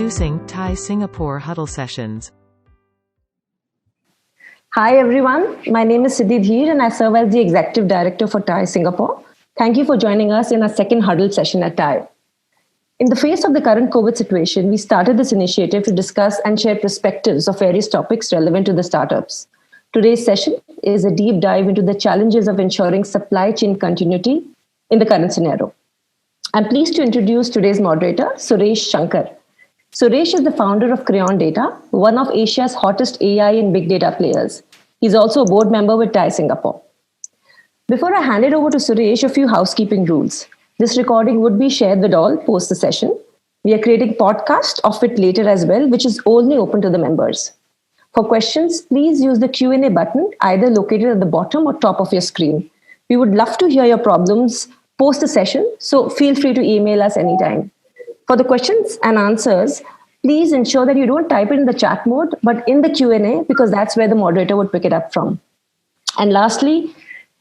Introducing TiE Singapore Huddle Sessions. Hi everyone, my name is Sidhi Dhir and I serve as the Executive Director for TiE Singapore. Thank you for joining us in our second Huddle session at TiE. In the face of the current COVID situation, we started this initiative to discuss and share perspectives of various topics relevant to the startups. Today's session is a deep dive into the challenges of ensuring supply chain continuity in the current scenario. I'm pleased to introduce today's moderator, Suresh Shankar. Suresh is the founder of Crayon Data, one of Asia's hottest AI and big data players. He's also a board member with TiE Singapore. Before I hand it over to Suresh, a few housekeeping rules. This recording would be shared with all post the session. We are creating podcast of it later as well, which is only open to the members. For questions, please use the Q&A button, either located at the bottom or top of your screen. We would love to hear your problems post the session, so feel free to email us anytime. For the questions and answers, please ensure that you don't type it in the chat mode, but in the Q&A, because that's where the moderator would pick it up from. And lastly,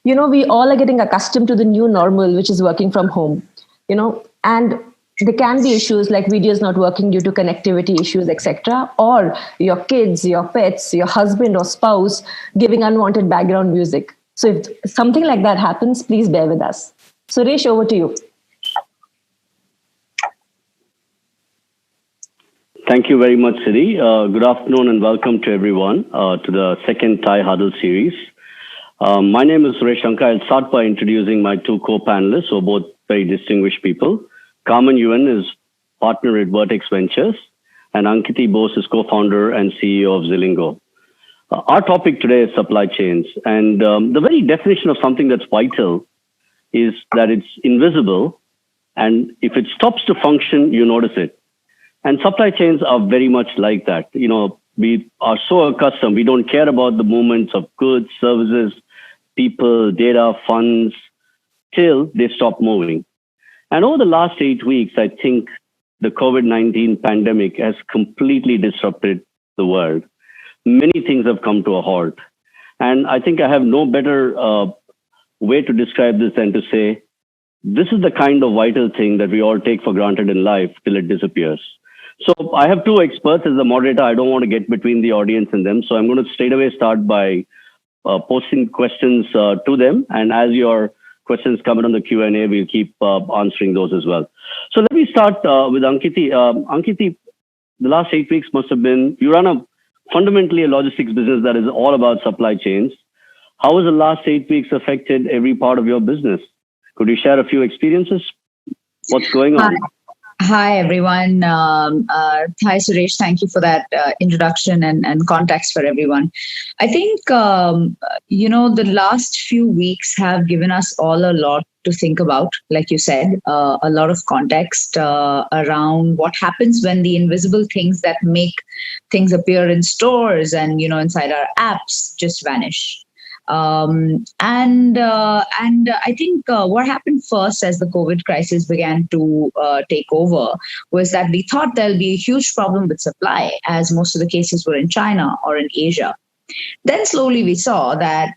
we all are getting accustomed to the new normal, which is working from home, and there can be issues like videos not working due to connectivity issues, etc., or your kids, your pets, your husband or spouse giving unwanted background music. So if something like that happens, please bear with us. Suresh, over to you. Thank you very much, Sidhi. Good afternoon and welcome to everyone to the second TiE Huddle Series. My name is Suresh Shankar. I'll start by introducing my two co-panelists, who are both very distinguished people. Carmen Yuen is partner at Vertex Ventures, and Ankiti Bose is co-founder and CEO of Zilingo. Our topic today is supply chains, and the very definition of something that's vital is that it's invisible, and if it stops to function, you notice it. And supply chains are very much like that. We are so accustomed, we don't care about the movements of goods, services, people, data, funds, till they stop moving. And over the last 8 weeks, I think the COVID-19 pandemic has completely disrupted the world. Many things have come to a halt. And I think I have no better way to describe this than to say, this is the kind of vital thing that we all take for granted in life till it disappears. So I have two experts as the moderator. I don't want to get between the audience and them. So I'm going to straight away start by posting questions to them. And as your questions come in on the Q&A, we'll keep answering those as well. So let me start with Ankiti. Ankiti, the last 8 weeks must have been, you run fundamentally a logistics business that is all about supply chains. How has the last 8 weeks affected every part of your business? Could you share a few experiences? What's going on? Hi, everyone. Hi, Suresh. Thank you for that introduction and context for everyone. I think, the last few weeks have given us all a lot to think about, like you said, a lot of context around what happens when the invisible things that make things appear in stores and, inside our apps just vanish. And I think what happened first as the COVID crisis began to take over was that we thought there'll be a huge problem with supply, as most of the cases were in China or in Asia. Then slowly we saw that,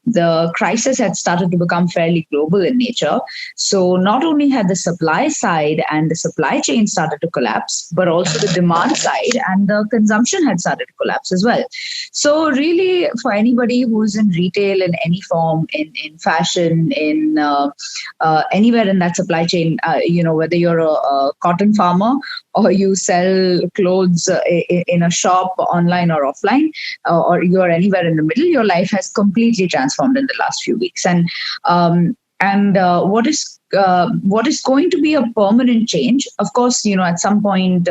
the crisis had started to become fairly global in nature. So not only had the supply side and the supply chain started to collapse, but also the demand side and the consumption had started to collapse as well. So really, for anybody who's in retail in any form, in fashion, in anywhere in that supply chain, whether you're a cotton farmer or you sell clothes in a shop online or offline, or you're anywhere in the middle, your life has completely transformed in the last few weeks. And what is going to be a permanent change? Of course, at some point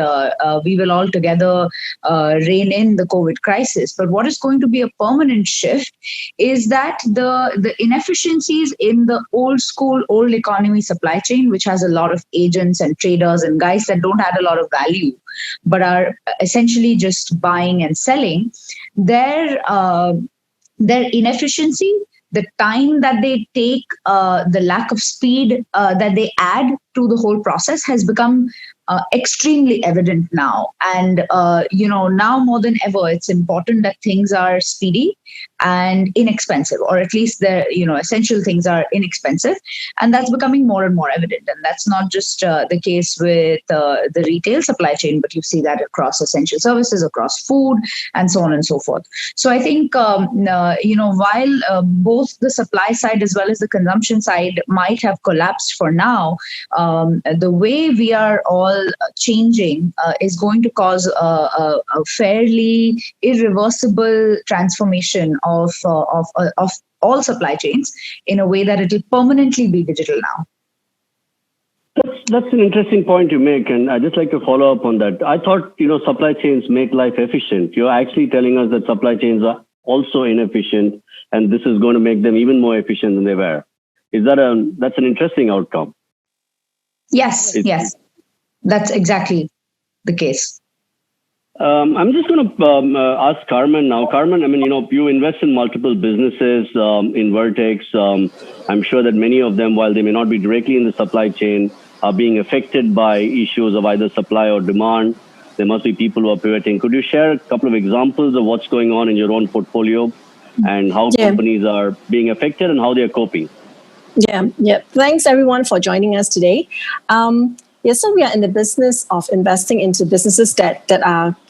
we will all together rein in the COVID crisis. But what is going to be a permanent shift is that the inefficiencies in the old school, old economy supply chain, which has a lot of agents and traders and guys that don't add a lot of value, but are essentially just buying and selling, their inefficiency, the time that they take, the lack of speed that they add to the whole process has become extremely evident now. And, now more than ever, it's important that things are speedy and inexpensive, or at least the, essential things are inexpensive. And that's becoming more and more evident. And that's not just the case with the retail supply chain, but you see that across essential services, across food, and so on and so forth. So I think, while both the supply side as well as the consumption side might have collapsed for now, the way we are all changing is going to cause a fairly irreversible transformation of all supply chains in a way that it will permanently be digital now. That's an interesting point you make, and I'd just like to follow up on that. I thought, supply chains make life efficient. You're actually telling us that supply chains are also inefficient, and this is going to make them even more efficient than they were. That's an interesting outcome? Yes, that's exactly the case. I'm just going to ask Carmen now. Carmen, you invest in multiple businesses in Vertex. I'm sure that many of them, while they may not be directly in the supply chain, are being affected by issues of either supply or demand. There must be people who are pivoting. Could you share a couple of examples of what's going on in your own portfolio and how companies are being affected and how they're coping? Yeah. Thanks everyone for joining us today. So we are in the business of investing into businesses that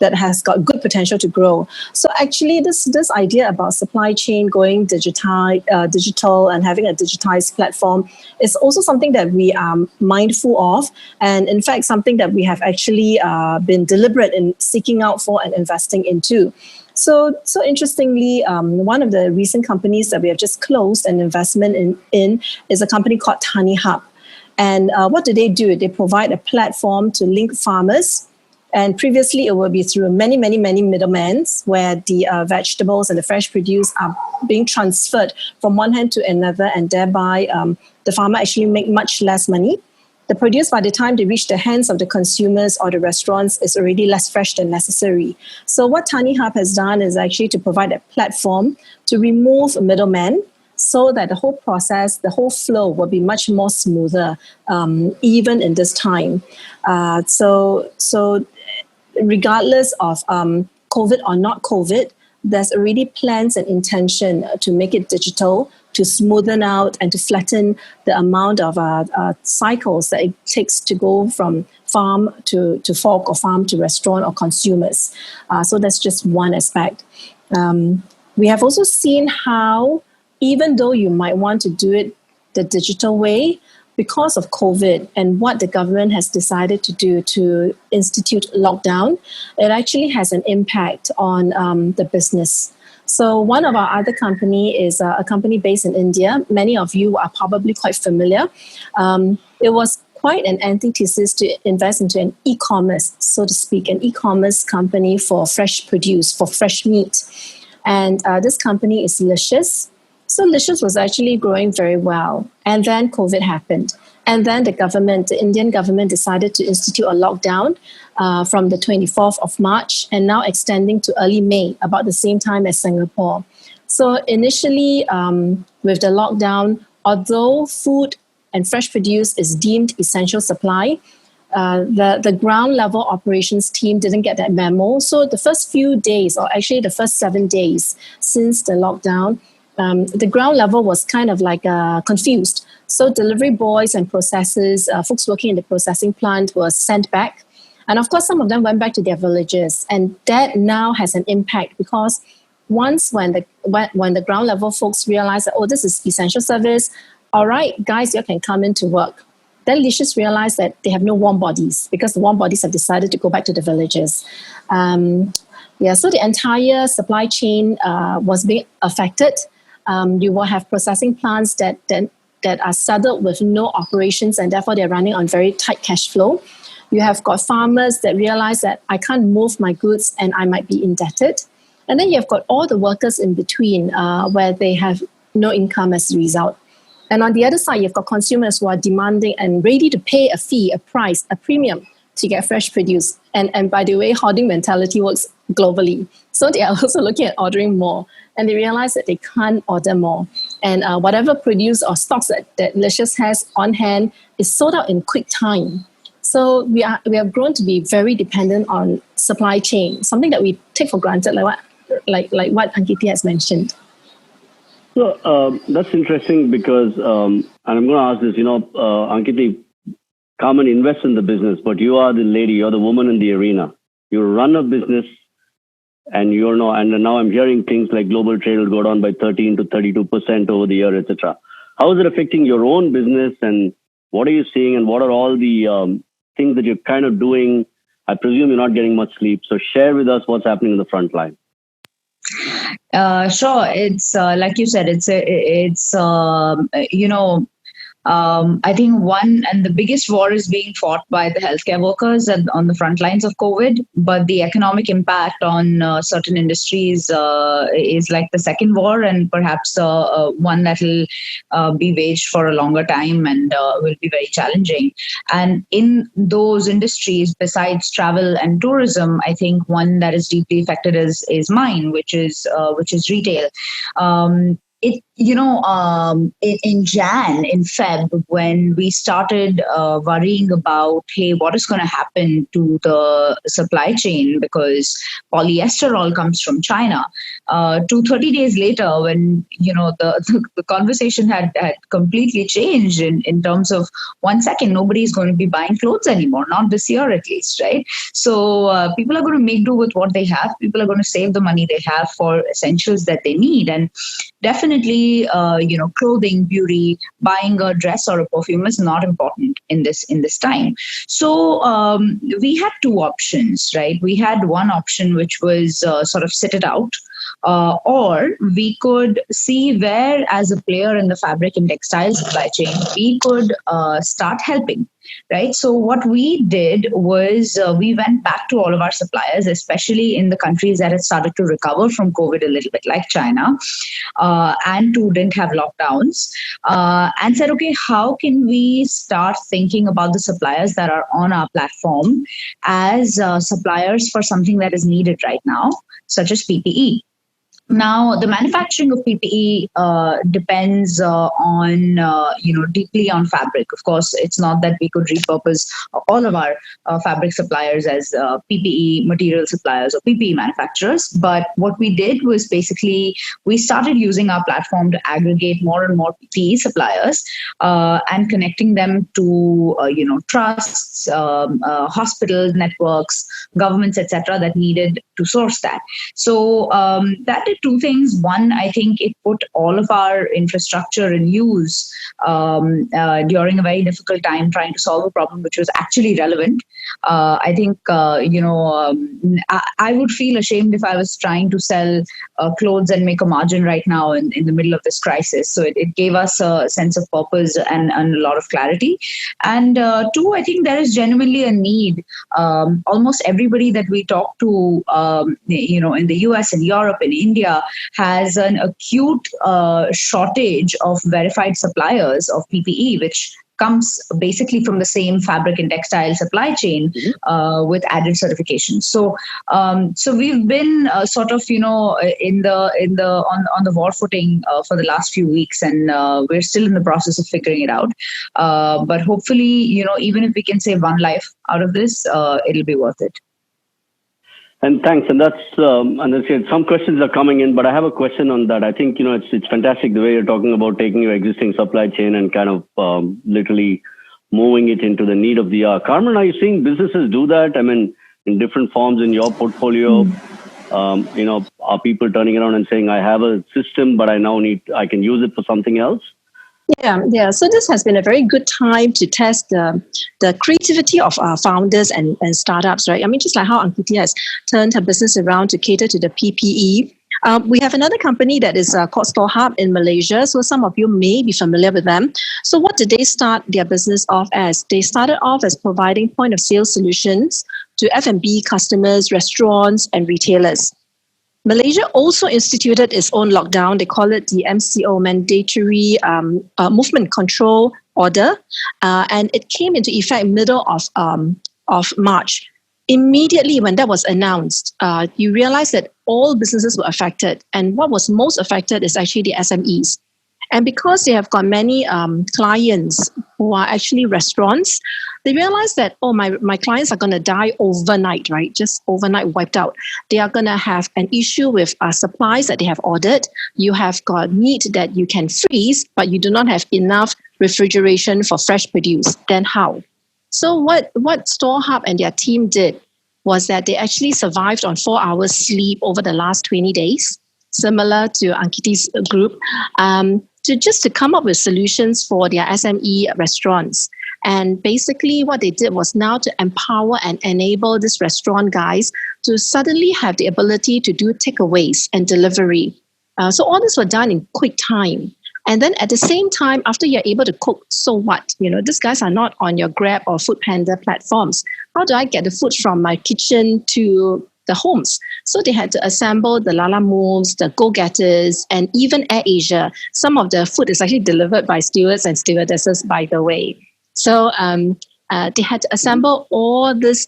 has got good potential to grow. So actually, this idea about supply chain going digital and having a digitized platform is also something that we are mindful of, and in fact, something that we have actually been deliberate in seeking out for and investing into. So interestingly, one of the recent companies that we have just closed an investment in is a company called TiE. And what do? They provide a platform to link farmers. And previously, it would be through many middlemen where the vegetables and the fresh produce are being transferred from one hand to another, and thereby the farmer actually make much less money. The produce, by the time they reach the hands of the consumers or the restaurants, is already less fresh than necessary. So what TiE has done is actually to provide a platform to remove middlemen, so that the whole process, the whole flow will be much more smoother, even in this time. So regardless of COVID or not COVID, there's already plans and intention to make it digital, to smoothen out and to flatten the amount of cycles that it takes to go from farm to fork or farm to restaurant or consumers. So that's just one aspect. We have also seen how, even though you might want to do it the digital way, because of COVID and what the government has decided to do to institute lockdown, it actually has an impact on the business. So one of our other company is a company based in India. Many of you are probably quite familiar. It was quite an antithesis to invest into an e-commerce, so to speak, an e-commerce company for fresh produce, for fresh meat. And this company is Licious. So Licious was actually growing very well. And then COVID happened. And then the Indian government decided to institute a lockdown from the 24th of March and now extending to early May, about the same time as Singapore. So initially, with the lockdown, although food and fresh produce is deemed essential supply, the ground level operations team didn't get that memo. So the first few days, or actually the first 7 days since the lockdown, the ground level was kind of like confused. So delivery boys and processors, folks working in the processing plant, were sent back. And of course, some of them went back to their villages. And that now has an impact, because once when the ground level folks realize that, this is essential service, all right, guys, you can come into work. Then Licious realized that they have no warm bodies, because the warm bodies have decided to go back to the villages. So the entire supply chain was being affected. You will have processing plants that are saddled with no operations, and therefore they're running on very tight cash flow. You have got farmers that realize that I can't move my goods and I might be indebted. And then you have got all the workers in between where they have no income as a result. And on the other side, you've got consumers who are demanding and ready to pay a fee, a price, a premium to get fresh produce. And by the way, hoarding mentality works globally. So they are also looking at ordering more, and they realize that they can't order more. and whatever produce or stocks that Licious has on hand is sold out in quick time. So we have grown to be very dependent on supply chain, something that we take for granted, like what Ankiti has mentioned. So that's interesting because, and I'm going to ask this, Ankiti, Carmen invests in the business, but you are the lady, you're the woman in the arena. You run a business, and now I'm hearing things like global trade will go down by 13 to 32% over the year, etc. How is it affecting your own business, and what are you seeing, and what are all the things that you're kind of doing? I presume you're not getting much sleep, so share with us what's happening in the front line. Sure. It's like you said, I think the biggest war is being fought by the healthcare workers on the front lines of COVID, but the economic impact on certain industries is like the second war, and perhaps one that will be waged for a longer time and will be very challenging. And in those industries, besides travel and tourism, I think one that is deeply affected is mine, which is retail. In Feb, when we started worrying about, hey, what is going to happen to the supply chain because polyester all comes from China. 30 days later, when the conversation had completely changed in terms of 1 second, nobody is going to be buying clothes anymore, not this year at least, right? So people are going to make do with what they have. People are going to save the money they have for essentials that they need, and definitely, clothing, beauty, buying a dress or a perfume is not important in this time. So we had two options, right? We had one option, which was sort of sit it out, or we could see where, as a player in the fabric and textile supply chain, we could start helping. Right. So what we did was we went back to all of our suppliers, especially in the countries that had started to recover from COVID a little bit, like China, and who didn't have lockdowns, and said, okay, how can we start thinking about the suppliers that are on our platform as suppliers for something that is needed right now, such as PPE. Now, the manufacturing of PPE depends deeply on fabric. Of course, it's not that we could repurpose all of our fabric suppliers as PPE material suppliers or PPE manufacturers. But what we did was basically we started using our platform to aggregate more and more PPE suppliers and connecting them to trusts, hospitals, networks, governments, etc. that needed to source that. So that did two things. One, I think it put all of our infrastructure in use during a very difficult time trying to solve a problem which was actually relevant. I think, I would feel ashamed if I was trying to sell clothes and make a margin right now in the middle of this crisis. So it gave us a sense of purpose and a lot of clarity. And two, I think there is genuinely a need. Almost everybody that we talk to, in the US and Europe and India, has an acute shortage of verified suppliers of PPE, which comes basically from the same fabric and textile supply chain with added certifications. So we've been sort of on the war footing for the last few weeks, and we're still in the process of figuring it out. But hopefully, even if we can save one life out of this, it'll be worth it. And thanks. And that's some questions are coming in, but I have a question on that. I think, it's fantastic the way you're talking about taking your existing supply chain and kind of literally moving it into the need of the hour. Carmen, are you seeing businesses do that? I mean, in different forms in your portfolio, are people turning around and saying, I have a system, but I can use it for something else? Yeah. So this has been a very good time to test the creativity of our founders and startups, right? I mean, just like how Ankiti has turned her business around to cater to the PPE. We have another company that is called Store Hub in Malaysia. So some of you may be familiar with them. So what did they start their business off as? They started off as providing point of sale solutions to F&B customers, restaurants, and retailers. Malaysia also instituted its own lockdown. They call it the MCO, Mandatory Movement Control Order, and it came into effect middle of March. Immediately when that was announced, you realize that all businesses were affected, and what was most affected is actually the SMEs. And because they have got many clients who are actually restaurants, they realize that, oh, my clients are going to die overnight, right? Just overnight wiped out. They are going to have an issue with supplies that they have ordered. You have got meat that you can freeze, but you do not have enough refrigeration for fresh produce. Then how? So what StoreHub and their team did was that they actually survived on 4 hours sleep over the last 20 days, similar to Ankiti's group, to come up with solutions for their SME restaurants. And basically what they did was now to empower and enable these restaurant guys to suddenly have the ability to do takeaways and delivery. So all this was done in quick time. And then at the same time, after you're able to cook, so what? These guys are not on your Grab or Foodpanda platforms. How do I get the food from my kitchen to the homes? So they had to assemble the Lala Moves, the Go-Getters, and even AirAsia. Some of the food is actually delivered by stewards and stewardesses, by the way. So they had to assemble all these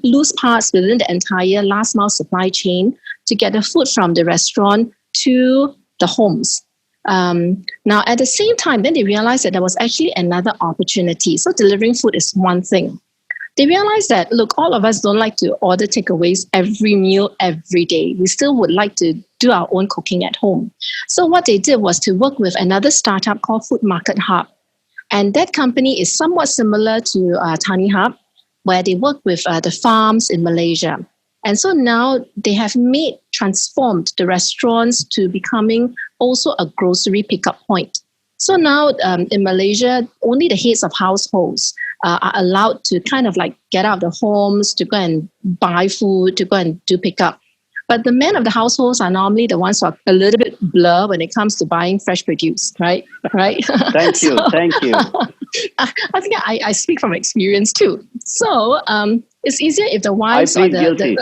loose parts within the entire last mile supply chain to get the food from the restaurant to the homes. Now, at the same time, then they realized that there was actually another opportunity. So delivering food is one thing. They realized that, look, all of us don't like to order takeaways every meal, every day. We still would like to do our own cooking at home. So what they did was to work with another startup called Food Market Hub. And that company is somewhat similar to Tiny Hub, where they work with the farms in Malaysia. And so now they have transformed the restaurants to becoming also a grocery pickup point. So now in Malaysia, only the heads of households are allowed to kind of like get out of the homes to go and buy food, to go and do pickup. But the men of the households are normally the ones who are a little bit blur when it comes to buying fresh produce, right? Thank you. I think I speak from experience too. So it's easier if the wives I plead guilty.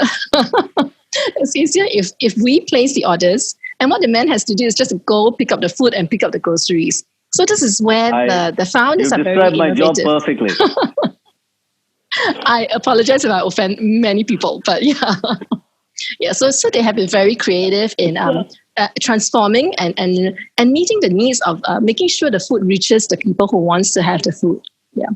It's easier if we place the orders, and what the man has to do is just go pick up the food and pick up the groceries. So this is where the founders are very innovative. You described my job perfectly. I apologize if I offend many people, but yeah. Yeah, so they have been very creative in transforming and meeting the needs of making sure the food reaches the people who wants to have the food. Yeah.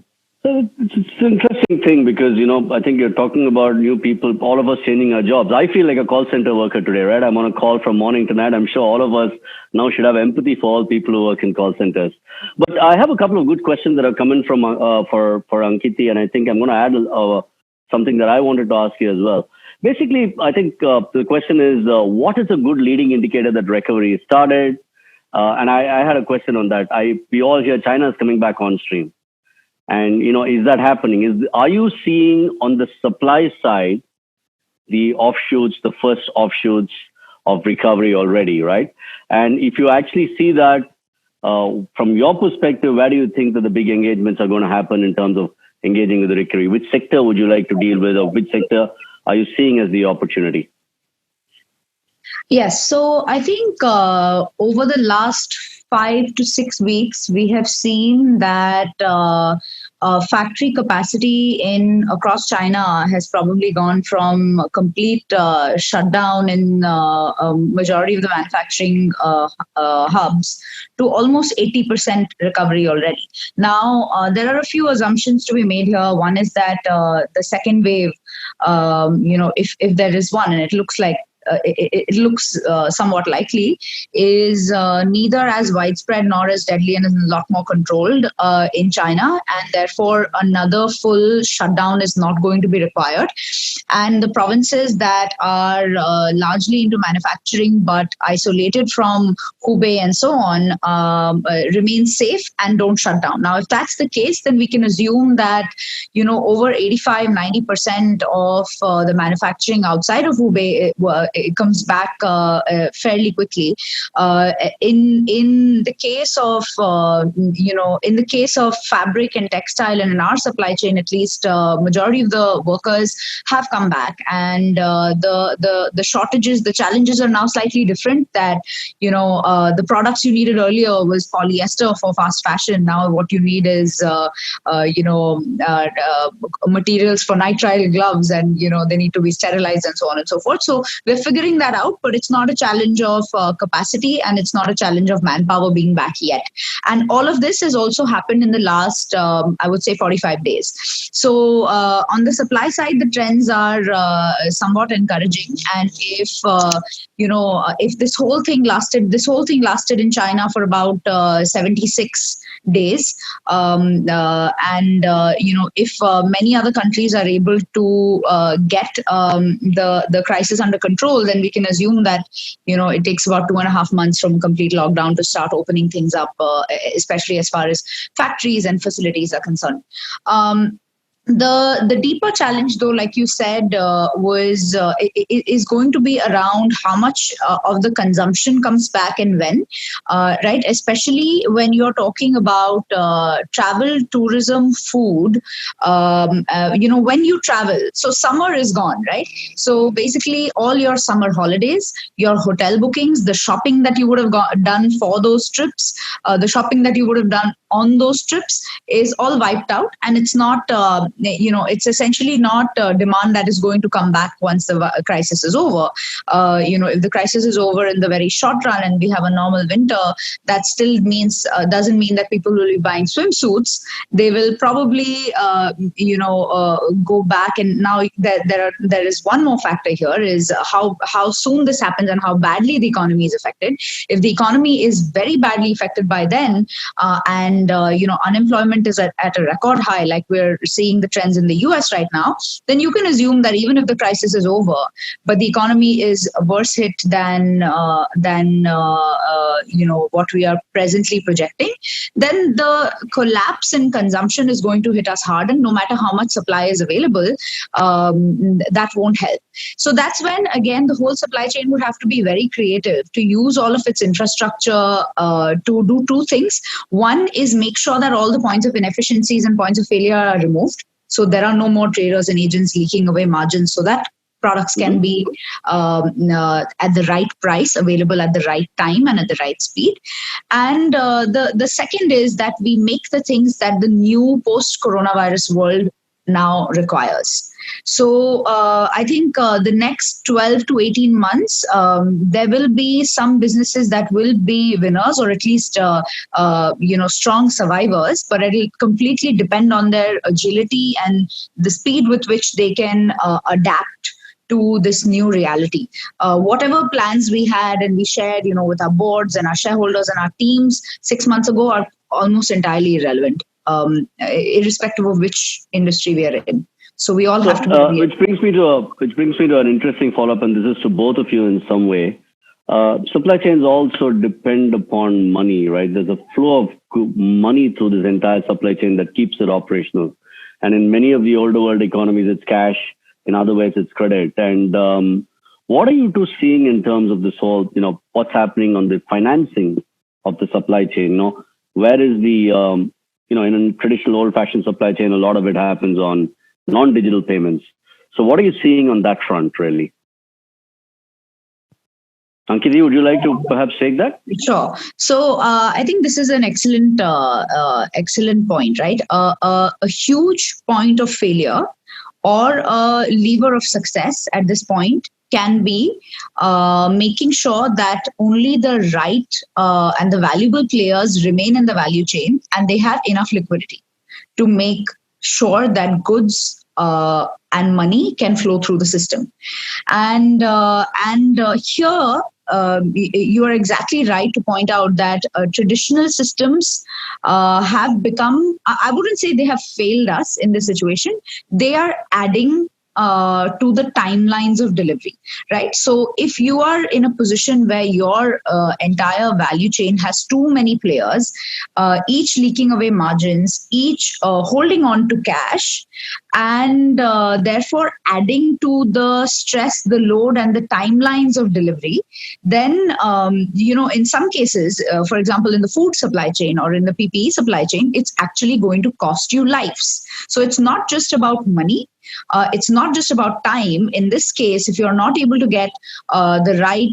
So it's an interesting thing because, I think you're talking about new people, all of us changing our jobs. I feel like a call center worker today, right? I'm on a call from morning to night. I'm sure all of us now should have empathy for all people who work in call centers. But I have a couple of good questions that are coming from for Ankiti, and I think I'm going to add something that I wanted to ask you as well. Basically, I think the question is, what is a good leading indicator that recovery is started? And I had a question on that. We all hear China is coming back on stream. And, is that happening? Are you seeing on the supply side, the first offshoots of recovery already, right? And if you actually see that, from your perspective, where do you think that the big engagements are going to happen in terms of engaging with the recovery? Which sector would you like to deal with, or which sector are you seeing as the opportunity? Yes, so I think over the last 5 to 6 weeks, we have seen that factory capacity across China has probably gone from a complete shutdown in majority of the manufacturing hubs to almost 80% recovery already. Now, there are a few assumptions to be made here. One is that the second wave, if there is one, and it looks like it looks somewhat likely, is neither as widespread nor as deadly and is a lot more controlled in China, and therefore another full shutdown is not going to be required. And the provinces that are largely into manufacturing but isolated from Hubei and so on remain safe and don't shut down. Now, if that's the case, then we can assume that over 85-90% of the manufacturing outside of Hubei it comes back fairly quickly. In the case of in the case of fabric and textile, and in our supply chain at least, majority of the workers have come back, and the shortages, the challenges are now slightly different. That the products you needed earlier was polyester for fast fashion. Now what you need is materials for nitrile gloves, and they need to be sterilized and so on and so forth. So we're figuring that out, but it's not a challenge of capacity, and it's not a challenge of manpower being back yet. And all of this has also happened in the last, I would say, 45 days. So on the supply side, the trends are somewhat encouraging. And if this whole thing lasted in China for about 76 days, if many other countries are able to get the crisis under control, then we can assume that it takes about 2.5 months from complete lockdown to start opening things up, especially as far as factories and facilities are concerned. The deeper challenge, though, like you said, is going to be around how much of the consumption comes back and when, right? Especially when you're talking about travel, tourism, food. When you travel, so summer is gone, right? So basically, all your summer holidays, your hotel bookings, the shopping that you would have done for those trips, the shopping that you would have done on those trips is all wiped out, and it's not. It's essentially not demand that is going to come back once the crisis is over. If the crisis is over in the very short run and we have a normal winter, that still doesn't mean that people will be buying swimsuits. They will probably, go back. And now there is one more factor here, is how soon this happens and how badly the economy is affected. If the economy is very badly affected by then, and unemployment is at a record high, like we're seeing the trends in the US right now, then you can assume that even if the crisis is over, but the economy is worse hit than what we are presently projecting, then the collapse in consumption is going to hit us hard, and no matter how much supply is available, that won't help. So that's when, again, the whole supply chain would have to be very creative to use all of its infrastructure to do two things. One is make sure that all the points of inefficiencies and points of failure are removed. So there are no more traders and agents leaking away margins, so that products can be at the right price, available at the right time and at the right speed. And the second is that we make the things that the new post-coronavirus world now requires. So I think the next 12 to 18 months, there will be some businesses that will be winners, or at least strong survivors, but it will completely depend on their agility and the speed with which they can adapt to this new reality. Whatever plans we had and we shared, with our boards and our shareholders and our teams 6 months ago are almost entirely irrelevant, irrespective of which industry we are in. So we all have to. Which brings me to an interesting follow-up, and this is to both of you in some way. Supply chains also depend upon money, right? There's a flow of money through this entire supply chain that keeps it operational. And in many of the older world economies, it's cash. In other ways, it's credit. And what are you two seeing in terms of this whole, what's happening on the financing of the supply chain? Where is the, in a traditional old-fashioned supply chain, a lot of it happens on non-digital payments. So what are you seeing on that front, really? Ankiti, would you like to perhaps take that? Sure. So I think this is an excellent point, right? A huge point of failure or a lever of success at this point can be making sure that only the right and the valuable players remain in the value chain, and they have enough liquidity to make sure that goods and money can flow through the system. And here, you are exactly right to point out that traditional systems have become, I wouldn't say they have failed us in this situation. They are adding to the timelines of delivery, right? So if you are in a position where your entire value chain has too many players, each leaking away margins, each holding on to cash, and therefore adding to the stress, the load, and the timelines of delivery, then, in some cases, for example, in the food supply chain or in the PPE supply chain, it's actually going to cost you lives. So it's not just about money. It's not just about time. In this case, if you're not able to get the right,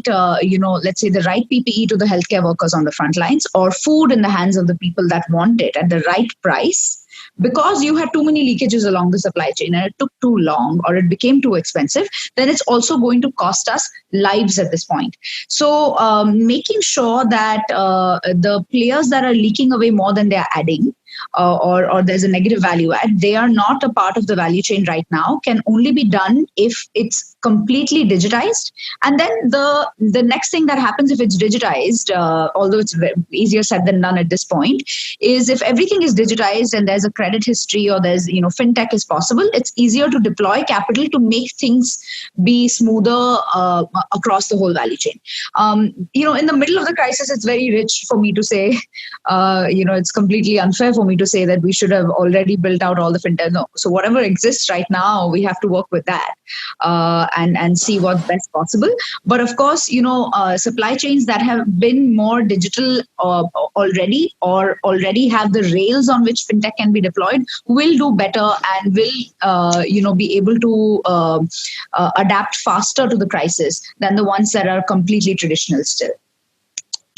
let's say the right PPE to the healthcare workers on the front lines, or food in the hands of the people that want it at the right price, because you had too many leakages along the supply chain and it took too long or it became too expensive, then it's also going to cost us lives at this point. So making sure that the players that are leaking away more than they're adding, or there's a negative value add, they are not a part of the value chain right now, can only be done if it's completely digitized. And then the next thing that happens if it's digitized, although it's easier said than done at this point, is if everything is digitized and there's a credit history or there's, fintech is possible, it's easier to deploy capital to make things be smoother across the whole value chain. In the middle of the crisis, it's very rich for me to say, it's completely unfair for me to say that we should have already built out all the fintech. No. So whatever exists right now, we have to work with that and see what's best possible. But of course, supply chains that have been more digital already or already have the rails on which fintech can be deployed will do better and will, be able to adapt faster to the crisis than the ones that are completely traditional still.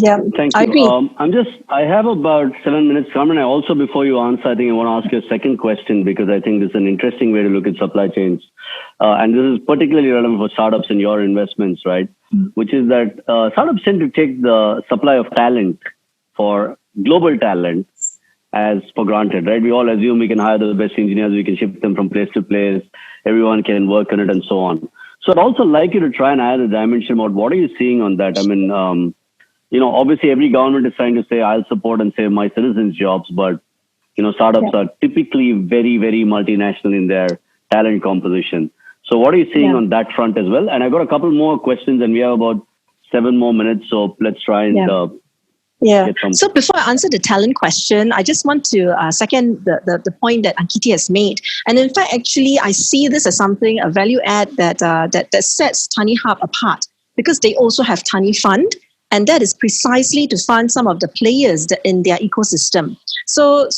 Yeah, thank I you. agree. I have about 7 minutes. Carmen, I also, before you answer, I think I want to ask you a second question, because I think this is an interesting way to look at supply chains. And this is particularly relevant for startups and your investments, right? Which is that startups tend to take the supply of talent, for global talent, as for granted, right? We all assume we can hire the best engineers, we can ship them from place to place, everyone can work on it and so on. So I'd also like you to try and add a dimension about what are you seeing on that? I mean, obviously every government is trying to say, I'll support and save my citizens' jobs, but, startups are typically very, very multinational in their talent composition. So what are you seeing on that front as well? And I've got a couple more questions and we have about 7 more minutes. So let's try and get some. So before I answer the talent question, I just want to second the point that Ankiti has made. And in fact, actually, I see this as something, a value add that sets TiE Hub apart, because they also have TiE Fund. And that is precisely to fund some of the players in their ecosystem. So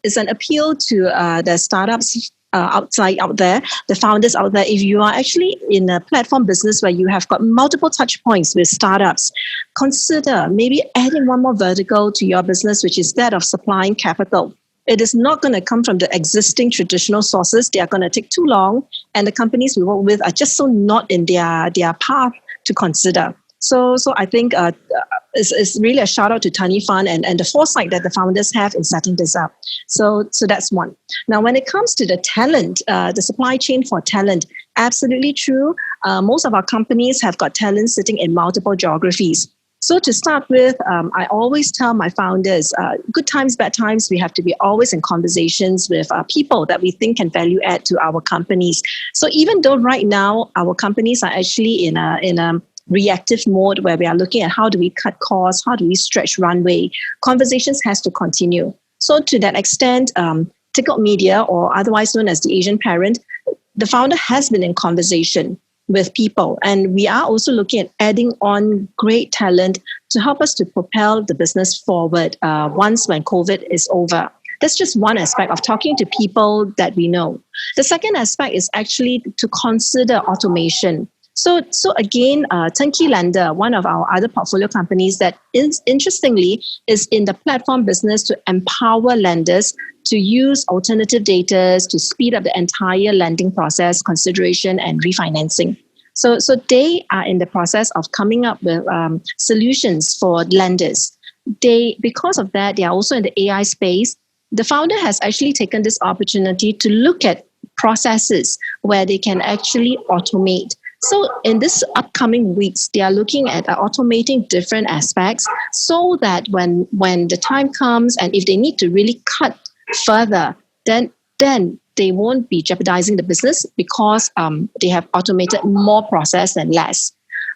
it's an appeal to the startups out there, the founders out there. If you are actually in a platform business where you have got multiple touch points with startups, consider maybe adding one more vertical to your business, which is that of supplying capital. It is not going to come from the existing traditional sources. They are going to take too long, and the companies we work with are just so not in their path to consider. So I think it's really a shout out to TiE Fund and the foresight that the founders have in setting this up. So that's one. Now, when it comes to the talent, the supply chain for talent, absolutely true. Most of our companies have got talent sitting in multiple geographies. So to start with, I always tell my founders, good times, bad times, we have to be always in conversations with people that we think can value add to our companies. So even though right now our companies are actually in a reactive mode where we are looking at how do we cut costs, how do we stretch runway, conversations has to continue. So to that extent, Ticket Media, or otherwise known as the Asian parent, the founder has been in conversation with people. And we are also looking at adding on great talent to help us to propel the business forward once when COVID is over. That's just one aspect of talking to people that we know. The second aspect is actually to consider automation. So again, Turnkey Lender, one of our other portfolio companies that interestingly is in the platform business to empower lenders to use alternative data to speed up the entire lending process, consideration and refinancing. So they are in the process of coming up with solutions for lenders. Because of that, they are also in the AI space. The founder has actually taken this opportunity to look at processes where they can actually automate. So in this upcoming weeks, they are looking at automating different aspects so that when the time comes and if they need to really cut further, then they won't be jeopardizing the business because they have automated more process than less.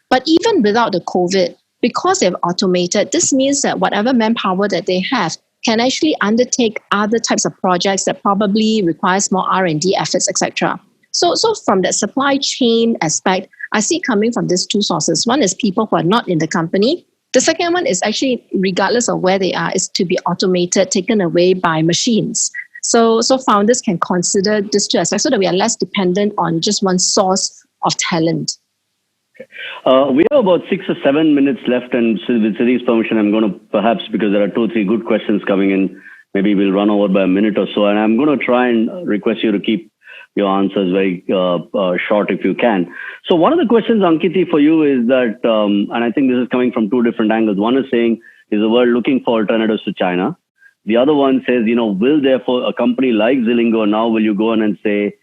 But even without the COVID, because they've automated, this means that whatever manpower that they have can actually undertake other types of projects that probably requires more R&D efforts, etc. So from that supply chain aspect, I see it coming from these two sources. One is people who are not in the company. The second one is actually, regardless of where they are, is to be automated, taken away by machines. So founders can consider this two aspects so that we are less dependent on just one source of talent. We have about 6 or 7 minutes left, and with Sidhi's permission, I'm going to perhaps, because there are 2 or 3 good questions coming in, maybe we'll run over by a minute or so, and I'm going to try and request you to keep your answers very short if you can. So one of the questions, Ankiti, for you is that, and I think this is coming from 2 different angles. One is saying, is the world looking for alternatives to China? The other one says, will therefore a company like Zilingo, now will you go in and say,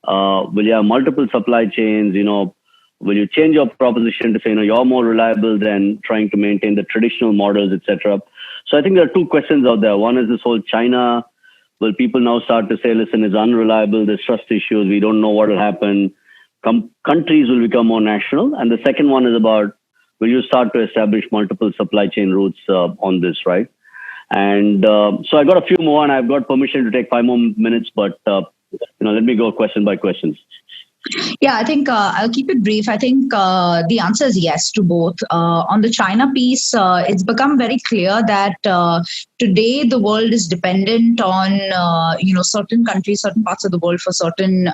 will you have multiple supply chains, will you change your proposition to say, you're more reliable than trying to maintain the traditional models, etc.? So I think there are 2 questions out there. One is this whole China. Will people now start to say, listen, it's unreliable, there's trust issues, we don't know what will happen. Countries will become more national. And the second one is about, will you start to establish multiple supply chain routes on this, right? And so I got a few more, and I've got permission to take 5 more minutes, but let me go question by question. Yeah, I think I'll keep it brief. I think the answer is yes to both. On the China piece, it's become very clear that today the world is dependent on certain countries, certain parts of the world for certain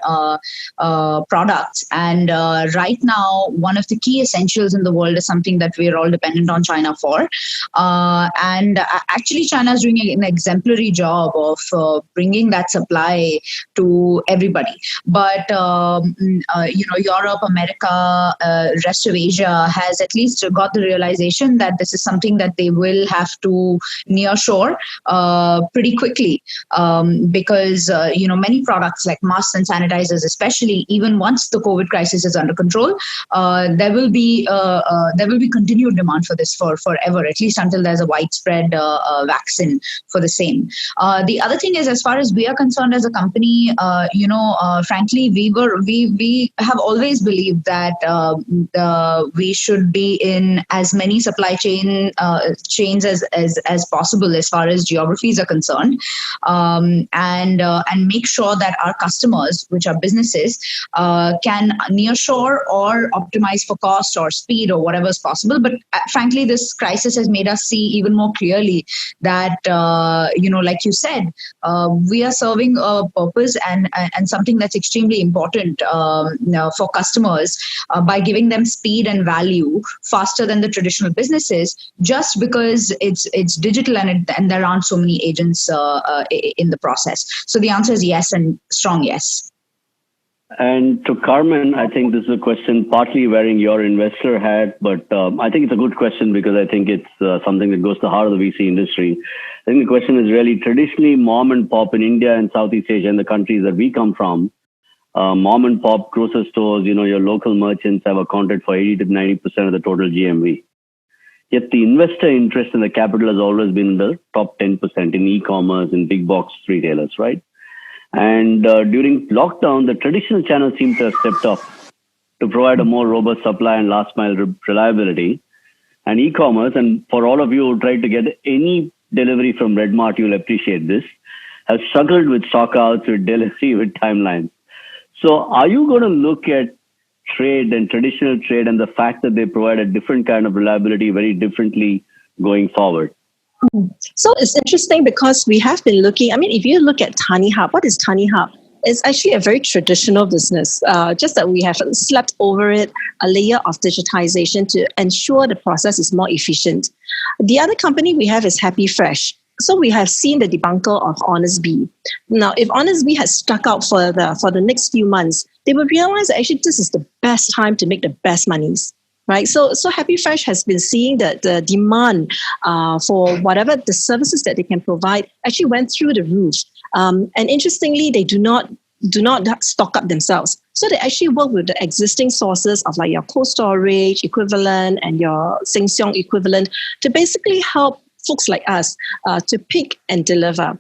products. And right now, one of the key essentials in the world is something that we're all dependent on China for. And actually, China is doing an exemplary job of bringing that supply to everybody. But Europe, America, rest of Asia has at least got the realization that this is something that they will have to nearshore pretty quickly, because many products like masks and sanitizers, especially, even once the COVID crisis is under control, there will be continued demand for this for forever, at least until there's a widespread vaccine for the same. The other thing is, as far as we are concerned as a company, frankly, we have always believed that we should be in as many supply chains as possible as far as geographies are concerned, and make sure that our customers, which are businesses, can nearshore or optimize for cost or speed or whatever is possible. But frankly, this crisis has made us see even more clearly that like you said, we are serving a purpose and something that's extremely important for customers by giving them speed and value faster than the traditional businesses, just because it's digital and there aren't so many agents in the process. So the answer is yes, and strong yes. And to Carmen, I think this is a question partly wearing your investor hat, but I think it's a good question because I think it's something that goes to the heart of the VC industry. I think the question is really, traditionally mom and pop in India and Southeast Asia and the countries that we come from, mom and pop grocery stores, your local merchants have accounted for 80 to 90% of the total GMV. Yet the investor interest in the capital has always been in the top 10% in e-commerce and big box retailers, right? And during lockdown, the traditional channels seem to have stepped up to provide a more robust supply and last mile reliability. And e-commerce, and for all of you who try to get any delivery from Red Mart, you'll appreciate this, has struggled with stockouts, with delivery, with timelines. So are you going to look at trade and traditional trade and the fact that they provide a different kind of reliability very differently going forward? So it's interesting because we have been looking, if you look at TiE Hub, what is TiE Hub? It's actually a very traditional business, just that we have slapped over it a layer of digitization to ensure the process is more efficient. The other company we have is Happy Fresh. So we have seen the debunker of Honest Bee. Now, if Honest Bee has stuck out for the next few months, they will realize that actually this is the best time to make the best monies, right? So Happy Fresh has been seeing that the demand for whatever the services that they can provide actually went through the roof. And interestingly, they do not stock up themselves. So they actually work with the existing sources of like your cold storage equivalent and your Sheng Siong equivalent to basically help folks like us to pick and deliver.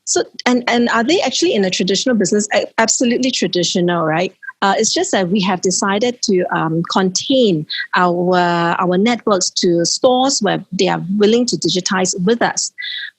So are they actually in a traditional business? Absolutely traditional, right? It's just that we have decided to contain our networks to stores where they are willing to digitize with us.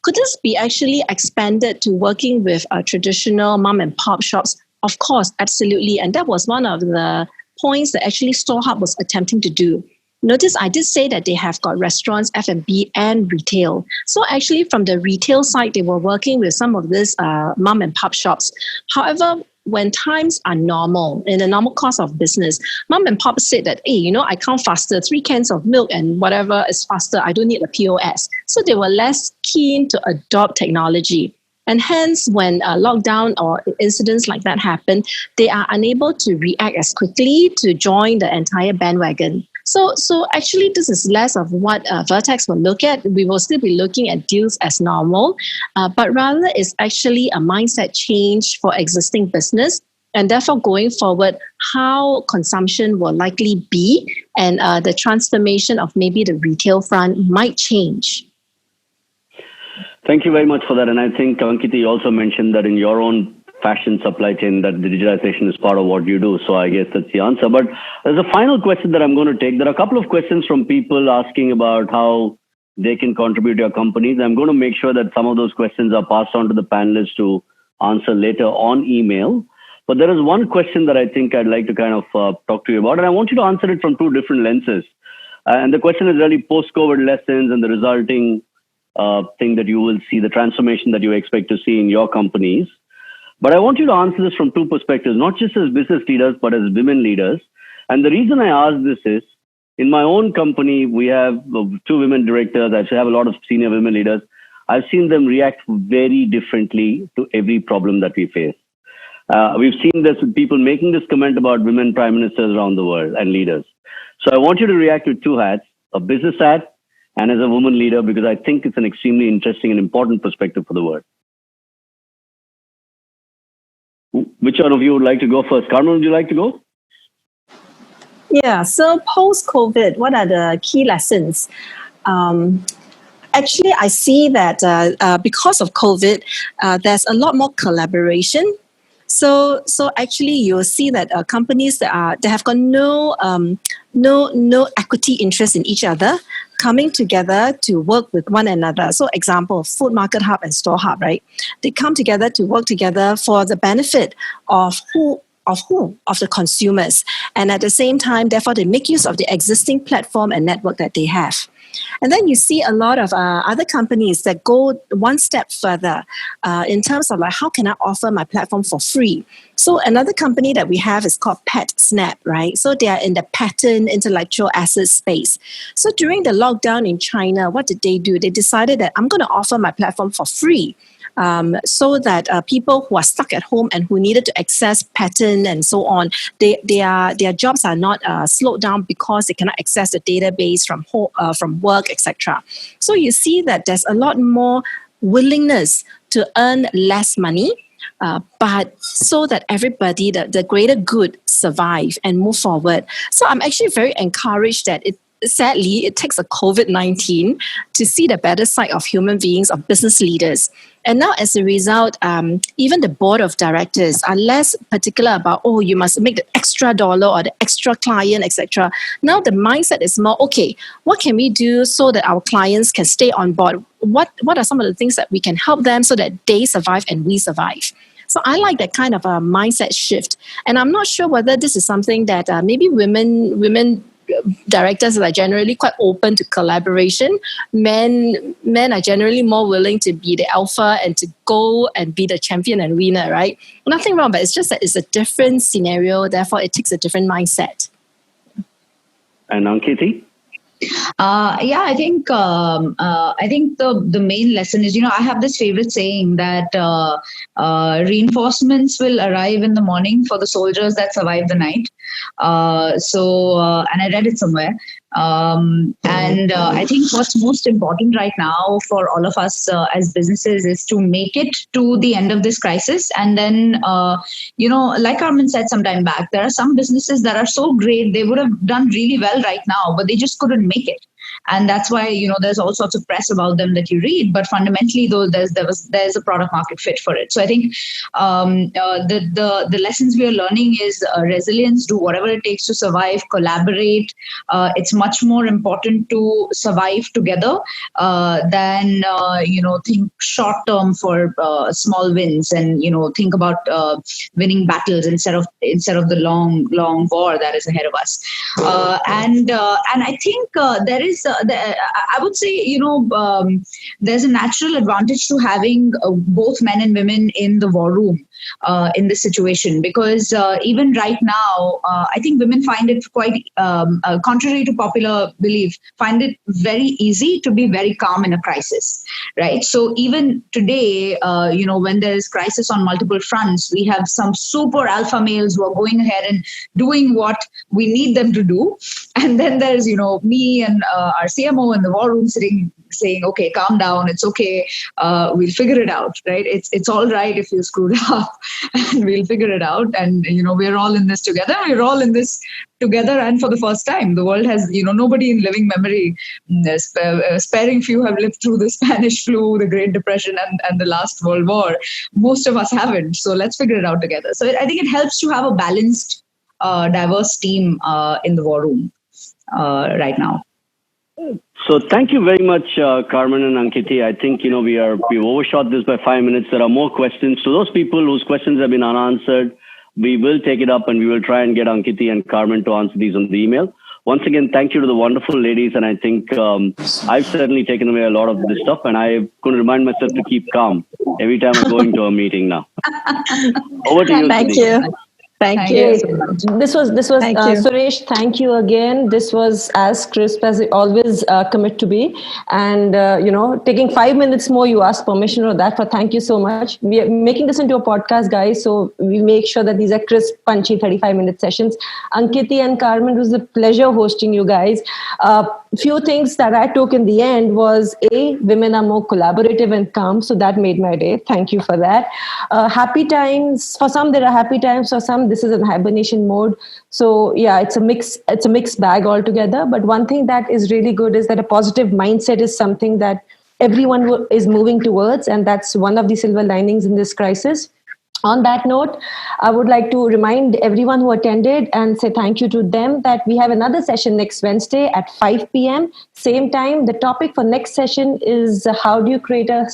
Could this be actually expanded to working with traditional mom and pop shops? Of course, absolutely. And that was one of the points that actually StoreHub was attempting to do. notice I did say that they have got restaurants, F&B, and retail. So actually from the retail side, they were working with some of these mom and pop shops. However, when times are normal, in the normal course of business, mom and pop said that, hey, I count faster, 3 cans of milk and whatever is faster. I don't need a POS. So they were less keen to adopt technology. And hence, when lockdown or incidents like that happen, they are unable to react as quickly to join the entire bandwagon. So actually, this is less of what Vertex will look at. We will still be looking at deals as normal, but rather it's actually a mindset change for existing business. And therefore, going forward, how consumption will likely be and the transformation of maybe the retail front might change. Thank you very much for that. And I think, Ankiti, also mentioned that in your own fashion supply chain, that digitization is part of what you do. So I guess that's the answer. But there's a final question that I'm going to take. There are a couple of questions from people asking about how they can contribute to your companies. I'm going to make sure that some of those questions are passed on to the panelists to answer later on email. But there is one question that I think I'd like to kind of talk to you about. And I want you to answer it from 2 different lenses. And the question is really post-COVID lessons and the resulting thing that you will see, the transformation that you expect to see in your companies. But I want you to answer this from 2 perspectives, not just as business leaders, but as women leaders. And the reason I ask this is, in my own company, we have 2 women directors. I have a lot of senior women leaders. I've seen them react very differently to every problem that we face. We've seen this with people making this comment about women prime ministers around the world and leaders. So I want you to react with 2 hats, a business hat and as a woman leader, because I think it's an extremely interesting and important perspective for the world. Which one of you would like to go first? Carmen, would you like to go? Yeah, so post-COVID, what are the key lessons? Actually, I see that because of COVID, there's a lot more collaboration. So actually, you'll see that companies that have got no equity interest in each other coming together to work with one another. So example, Food Market Hub and Store Hub, right? They come together to work together for the benefit of the consumers. And at the same time, therefore, they make use of the existing platform and network that they have. And then you see a lot of other companies that go one step further in terms of like, how can I offer my platform for free? So another company that we have is called PetSnap, right? So they are in the patent intellectual asset space. So during the lockdown in China, what did they do? They decided that I'm going to offer my platform for free. So that people who are stuck at home and who needed to access patent and so on, their jobs are not slowed down because they cannot access the database from work, etc. So you see that there's a lot more willingness to earn less money, but so that everybody, the greater good, survive and move forward. So I'm actually very encouraged that sadly, it takes a COVID-19 to see the better side of human beings, of business leaders. And now as a result, even the board of directors are less particular about, oh, you must make the extra dollar or the extra client, etc. Now the mindset is more, okay, what can we do so that our clients can stay on board? What are some of the things that we can help them so that they survive and we survive? So I like that kind of a mindset shift. And I'm not sure whether this is something that maybe women directors are generally quite open to collaboration. Men are generally more willing to be the alpha and to go and be the champion and winner, right? Nothing wrong, but it's just that it's a different scenario. Therefore, it takes a different mindset. And Ankiti? I think the main lesson is, I have this favorite saying that reinforcements will arrive in the morning for the soldiers that survive the night. And I read it somewhere. I think what's most important right now for all of us as businesses is to make it to the end of this crisis. And then, like Carmen said some time back, there are some businesses that are so great, they would have done really well right now, but they just couldn't make it. And that's why, there's all sorts of press about them that you read, but fundamentally though, there's a product market fit for it. So I think the lessons we are learning is resilience, do whatever it takes to survive, collaborate. It's much more important to survive together than think short term for small wins, and think about winning battles instead of the long war that is ahead of us. And I think there is I would say there's a natural advantage to having both men and women in the war room in this situation, because even right now, I think women find it quite, contrary to popular belief, find it very easy to be very calm in a crisis, right? So even today, when there is crisis on multiple fronts, we have some super alpha males who are going ahead and doing what we need them to do. And then there's, me and our CMO in the war room sitting saying, okay, calm down. It's okay. We'll figure it out, right? It's all right if you screwed up and we'll figure it out. And, we're all in this together. We're all in this together. And for the first time, the world has, nobody in living memory, sparing few have lived through the Spanish flu, the Great Depression, and the last World War. Most of us haven't. So let's figure it out together. So I think it helps to have a balanced, diverse team in the war room right now. So thank you very much, Carmen and Ankiti. I think, we've overshot this by 5 minutes. There are more questions. To those people whose questions have been unanswered, we will take it up and we will try and get Ankiti and Carmen to answer these on the email. Once again, thank you to the wonderful ladies. And I think I've certainly taken away a lot of this stuff, and I'm going to remind myself to keep calm every time I go into a meeting now. Over to you, Thank Sidhi. you. Thank you. This was Thank you. Suresh. Thank you again. This was as crisp as it always commit to be. And taking 5 minutes more, you asked permission for that. For thank you so much. We are making this into a podcast, guys. So we make sure that these are crisp, punchy 35-minute sessions. Ankiti and Carmen, it was a pleasure hosting you guys. Few things that I took in the end was women are more collaborative and calm. So that made my day. Thank you for that. Happy times. For some, there are happy times. For some, this is in hibernation mode. So yeah, it's a mixed bag altogether. But one thing that is really good is that a positive mindset is something that everyone is moving towards. And that's one of the silver linings in this crisis. On that note, I would like to remind everyone who attended and say thank you to them that we have another session next Wednesday at 5 p.m. Same time. The topic for next session is how do you create a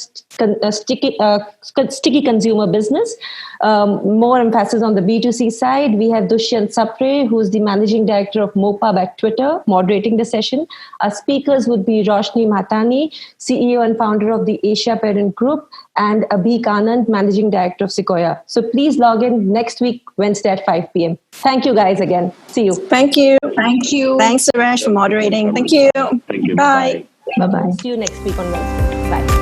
sticky consumer business? More emphasis on the B2C side. We have Dushyant Sapre, who is the managing director of Mopub at Twitter, moderating the session. Our speakers would be Roshni Mahtani, CEO and founder of the Asia Parent Group, and Abhi Anand, managing director of Sequoia. So please log in next week, Wednesday at 5 p.m. Thank you guys again. See you. Thank you. Thank you. Thanks, Suresh, for moderating. Thank you. Thank you. Bye. Bye-bye. See you next week on Wednesday. Bye.